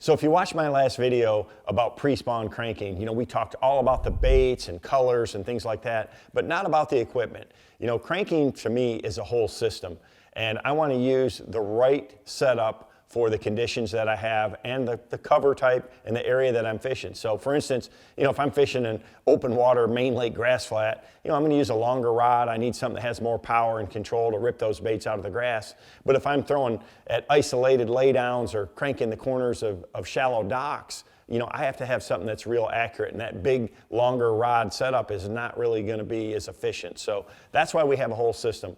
So if you watched my last video about pre-spawn cranking, we talked all about the baits and colors and things like that, but not about the equipment. Cranking to me is a whole system, and I want to use the right setup for the conditions that I have and the cover type and the area that I'm fishing. So for instance, if I'm fishing an open water main lake grass flat, I'm going to use a longer rod. I need something that has more power and control to rip those baits out of the grass. But if I'm throwing at isolated laydowns or cranking the corners of shallow docks, I have to have something that's real accurate, and that big, longer rod setup is not really going to be as efficient. So that's why we have a whole system.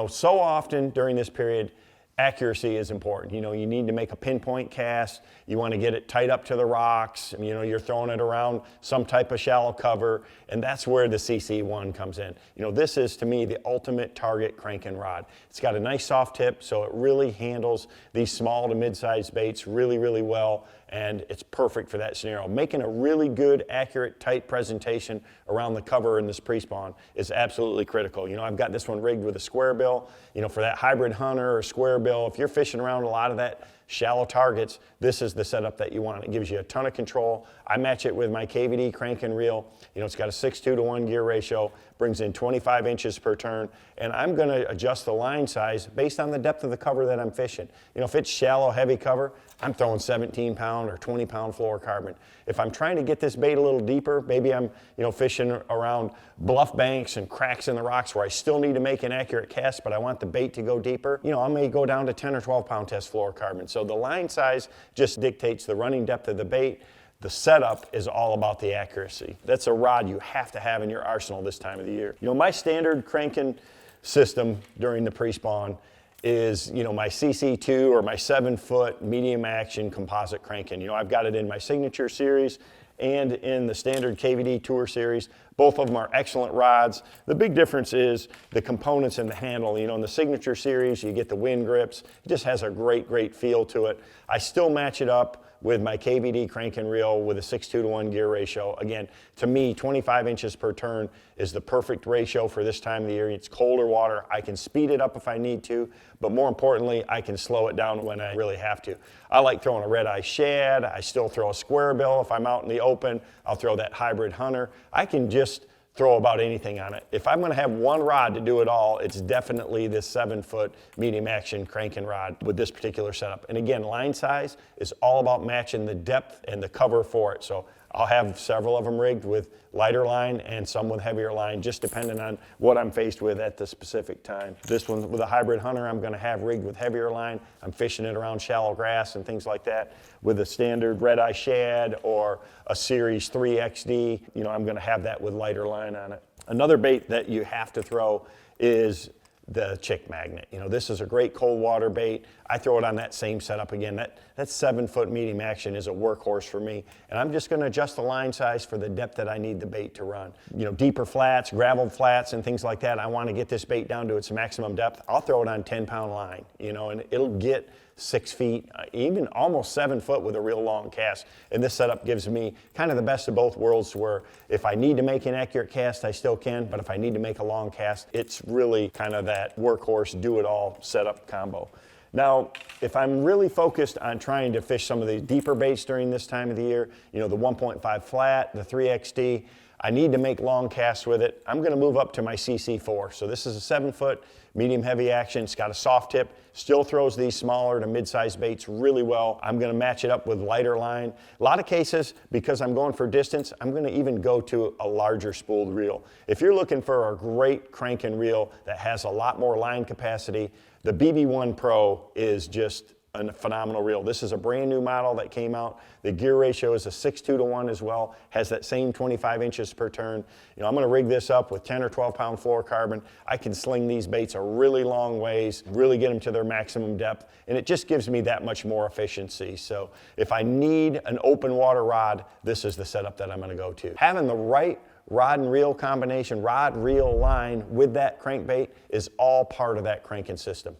So often during this period, accuracy is important. You need to make a pinpoint cast. You want to get it tight up to the rocks. You're throwing it around some type of shallow cover, and that's where the CC1 comes in. This is, to me, the ultimate target cranking rod. It's got a nice soft tip, so it really handles these small to mid-sized baits really, really well, and it's perfect for that scenario. Making a really good, accurate, tight presentation around the cover in this pre-spawn is absolutely critical. I've got this one rigged with a square bill. For that hybrid hunter or square bill, if you're fishing around a lot of that shallow targets, this is the setup that you want. It gives you a ton of control. I match it with my KVD crank and reel. It's got a 6:2 gear ratio, brings in 25 inches per turn, and I'm going to adjust the line size based on the depth of the cover that I'm fishing. If it's shallow, heavy cover, I'm throwing 17-pound or 20-pound fluorocarbon. If I'm trying to get this bait a little deeper, maybe I'm fishing around bluff banks and cracks in the rocks where I still need to make an accurate cast, but I want the bait to go deeper, I may go down to 10 or 12-pound test fluorocarbon. So the line size just dictates the running depth of the bait. The setup is all about the accuracy. That's a rod you have to have in your arsenal this time of the year. My standard cranking system during the pre-spawn is, my CC2 or my 7-foot medium action composite cranking. I've got it in my signature series and in the standard KVD tour series. Both of them are excellent rods. The big difference is the components and the handle. In the signature series, you get the wind grips. It just has a great, great feel to it. I still match it up with my KVD crank and reel with a 6:2 gear ratio. Again, to me, 25 inches per turn is the perfect ratio for this time of the year. It's colder water. I can speed it up if I need to, but more importantly, I can slow it down when I really have to. I like throwing a red-eye shad. I still throw a square bill. If I'm out in the open, I'll throw that hybrid hunter. I can just throw about anything on it. If I'm going to have one rod to do it all, it's definitely this 7-foot medium action cranking rod with this particular setup. And again, line size is all about matching the depth and the cover for it. So I'll have several of them rigged with lighter line and some with heavier line, just depending on what I'm faced with at the specific time. This one with a hybrid hunter, I'm going to have rigged with heavier line. I'm fishing it around shallow grass and things like that. With a standard red-eye shad or a Series 3 XD, I'm going to have that with lighter line on it. Another bait that you have to throw is the chick magnet. This is a great cold water bait. I throw it on that same setup again. That 7-foot medium action is a workhorse for me. And I'm just going to adjust the line size for the depth that I need the bait to run. Deeper flats, gravel flats, and things like that. I want to get this bait down to its maximum depth. I'll throw it on 10-pound line, and it'll get 6 feet, even almost 7 foot with a real long cast. And this setup gives me kind of the best of both worlds, where if I need to make an accurate cast, I still can, but if I need to make a long cast, it's really kind of that workhorse, do-it-all setup combo. Now, if I'm really focused on trying to fish some of these deeper baits during this time of the year, the 1.5 flat, the 3XD, I need to make long casts with it. I'm going to move up to my CC4. So this is a 7-foot medium heavy action. It's got a soft tip, still throws these smaller to mid-sized baits really well. I'm going to match it up with lighter line. A lot of cases, because I'm going for distance, I'm going to even go to a larger spooled reel. If you're looking for a great crank and reel that has a lot more line capacity, the BB1 Pro is just a phenomenal reel. This is a brand new model that came out. The gear ratio is a 6:2 as well, has that same 25 inches per turn. I'm going to rig this up with 10 or 12 pound fluorocarbon. I can sling these baits a really long ways, really get them to their maximum depth, and it just gives me that much more efficiency. So if I need an open water rod, this is the setup that I'm going to go to. Having the right rod and reel combination, rod, reel, line with that crankbait is all part of that cranking system.